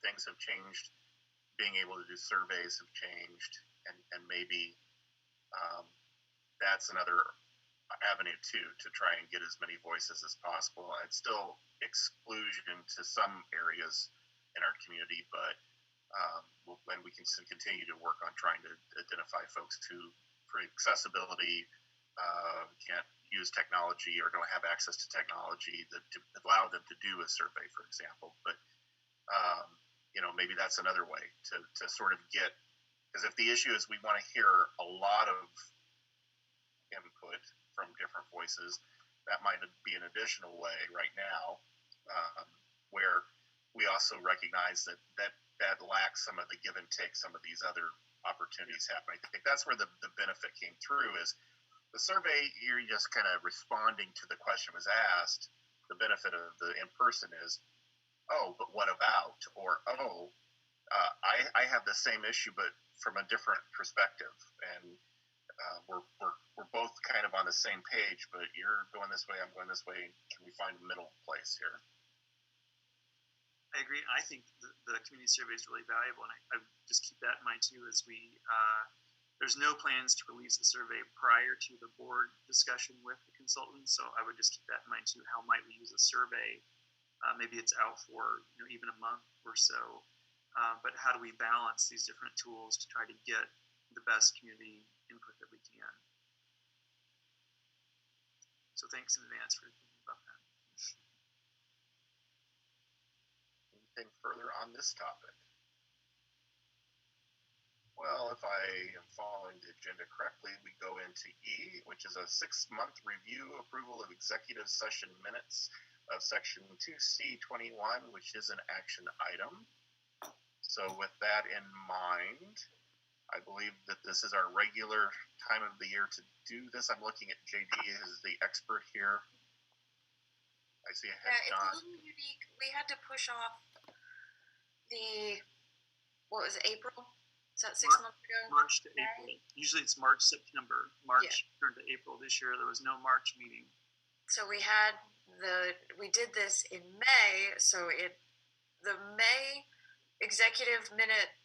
things have changed. Being able to do surveys have changed, and maybe that's another avenue too, to try and get as many voices as possible. It's still exclusion to some areas in our community, but when we can continue to work on trying to identify folks who, for accessibility, can't use technology or don't have access to technology to allow them to do a survey, for example. But maybe that's another way to sort of get, because if the issue is we want to hear a lot of input from different voices, that might be an additional way right now, where we also recognize that lacks some of the give and take, some of these other opportunities happen. I think that's where the benefit came through is the survey, you're just kind of responding to the question was asked. The benefit of the in-person is, oh, but what about? Or, oh, I have the same issue, but from a different perspective. And we're both kind of on the same page, but you're going this way, I'm going this way. Can we find a middle place here? I agree. I think the community survey is really valuable, and I just keep that in mind too. As there's no plans to release a survey prior to the board discussion with the consultant, so I would just keep that in mind too. How might we use a survey? Maybe it's out for even a month or so, but how do we balance these different tools to try to get the best community input that we can? So thanks in advance for thinking about that. Anything further on this topic? Well, if I am following the agenda correctly, we go into E, which is a 6-month review approval of executive session minutes of section 2C21, which is an action item. So with that in mind, I believe that this is our regular time of the year to do this. I'm looking at JD as the expert here. I see a head It's nod. a little unique. We had to push off what was it, April? Is that 6 months ago? March to April. Usually it's March, September. March turned to April. This year there was no March meeting. So we did this in May, so the May executive minute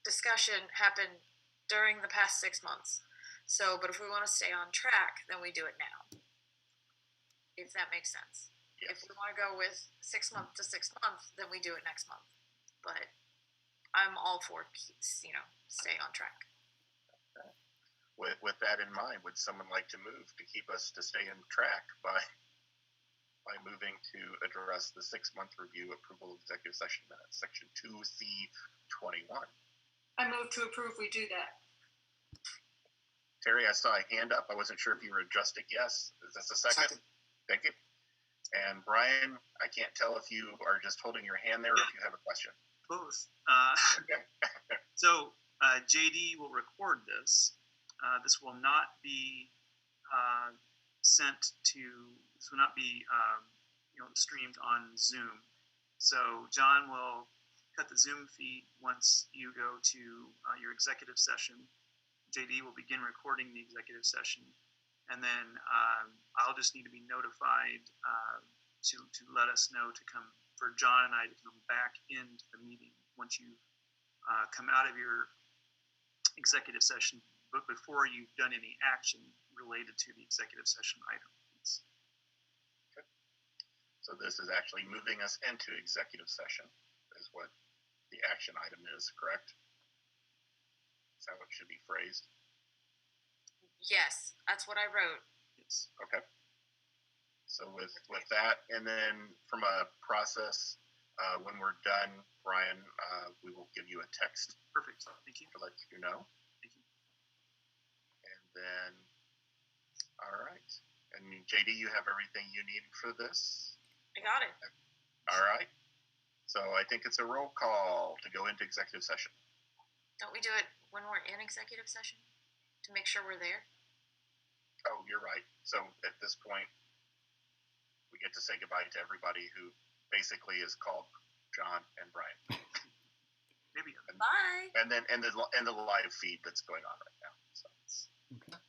discussion happened during the past 6 months. So, but if we want to stay on track, then we do it now. If that makes sense. Yes. If we want to go with 6 month to 6 month, then we do it next month. But I'm all for staying on track. With that in mind, would someone like to move to keep us to stay on track by moving to address the 6-month review approval of executive session minutes, section 2C21? I move to approve. We do that. Terry, I saw a hand up. I wasn't sure if you were adjusting. Yes. Is this a second? Thank you. And Brian, I can't tell if you are just holding your hand there or if you have a question. Both. So JD will record this. This will not be This will not be streamed on Zoom. So John will cut the Zoom feed once you go to your executive session. JD will begin recording the executive session, and then I'll just need to be notified to let us know for John and I to come back into the meeting once you come out of your executive session, but before you've done any action related to the executive session items. Okay. So this is actually moving us into executive session, is what the action item is, correct? Is that what should be phrased? Yes, that's what I wrote. Yes. Okay. So with that, and then from a process, when we're done, Brian, we will give you a text. Perfect. Thank you. To let you know. Thank you. And then, all right. And JD, you have everything you need for this? I got it. All right. So I think it's a roll call to go into executive session. Don't we do it when we're in executive session to make sure we're there? Oh, you're right. So at this point, we get to say goodbye to everybody who basically is called John and Brian. Maybe. Bye. And the live feed that's going on right now. So Okay.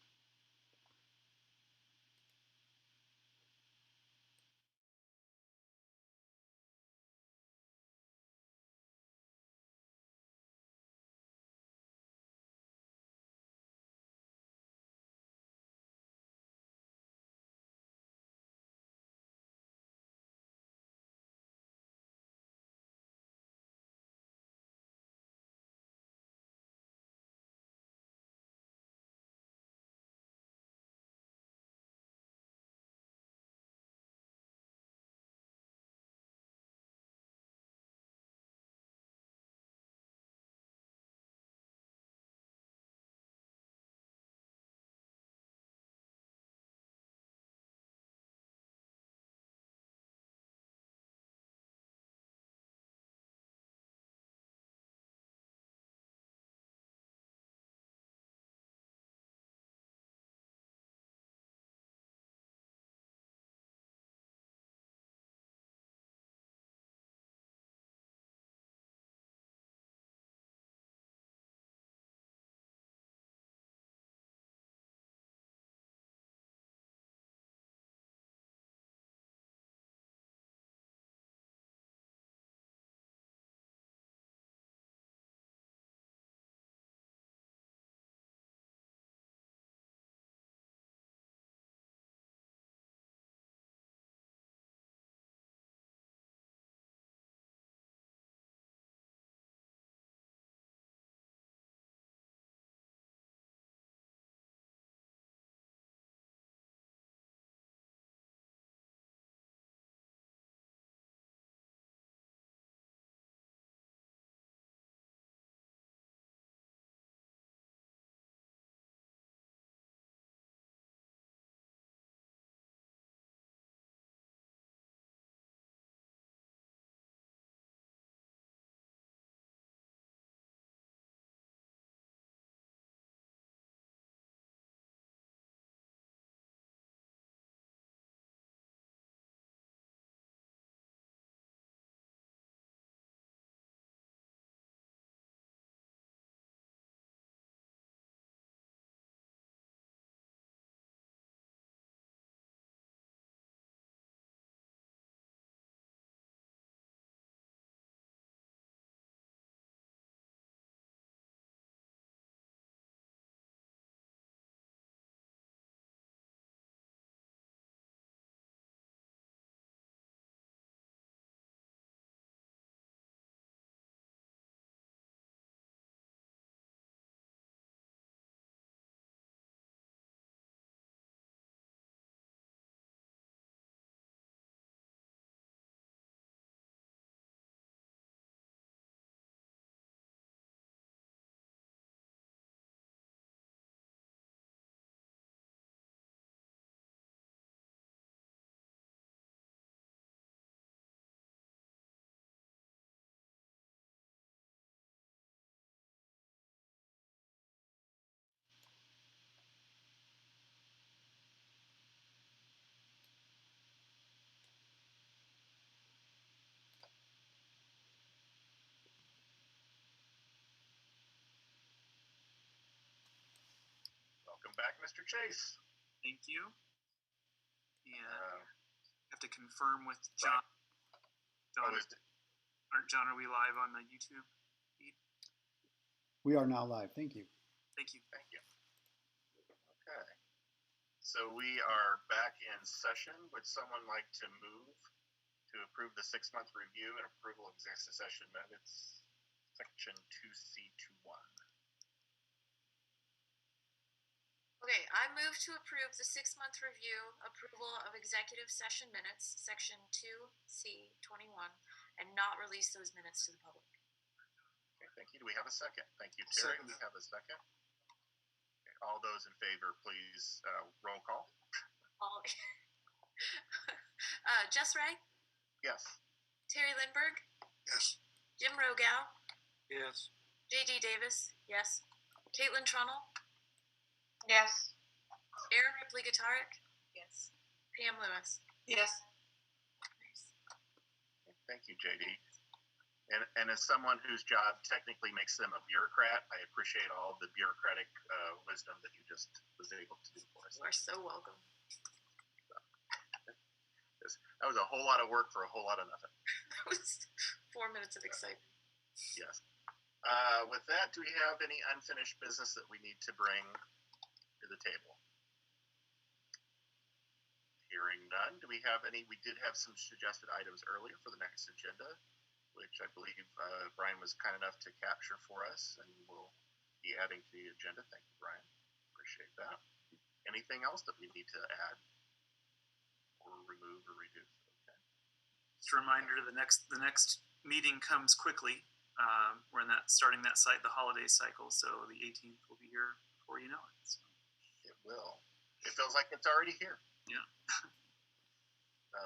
welcome back, Mr. Chase. Thank you. And have to confirm with John. Right. John, are we live on the YouTube feed? We are now live. Thank you. Thank you. Thank you. Okay. So we are back in session. Would someone like to move to approve the 6-month review and approval of executive session minutes, section 2C21? Okay, I move to approve the 6-month review, approval of executive session minutes, section 2C21, and not release those minutes to the public. Okay, thank you. Do we have a second? Thank you, Terry. Second. We have a second. Okay, all those in favor, please roll call. Jess Ray, Yes. Terry Lindbergh, Yes. Yes. Jim Rogow, Yes. JD Davis, yes. Caitlin Trunnell, Yes. Aaron Ripley Guitaric, Yes. Pam Lewis. Yes. Thank you, JD. And as someone whose job technically makes them a bureaucrat, I appreciate all the bureaucratic wisdom that you just was able to do for us. You are so welcome. That was a whole lot of work for a whole lot of nothing. That was 4 minutes of excitement. Yes. With that, do we have any unfinished business that we need to bring to the table? Hearing none, do we have any? We did have some suggested items earlier for the next agenda, which I believe Brian was kind enough to capture for us, and we'll be adding to the agenda. Thank you, Brian. Appreciate that. Anything else that we need to add or remove or reduce? Okay. Just a reminder, the next meeting comes quickly. We're starting that the holiday cycle, so the 18th will be here before you know it. So. It will. It feels like it's already here. Yeah.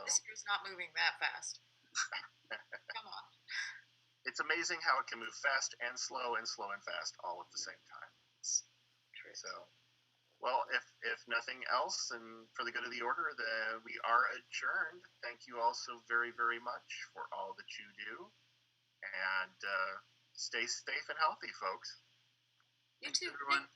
This year's not moving that fast. Come on. It's amazing how it can move fast and slow and fast all at the same time. True. So, well, if nothing else, and for the good of the order, then we are adjourned. Thank you all so very, very much for all that you do. And stay safe and healthy, folks. You too. Everyone.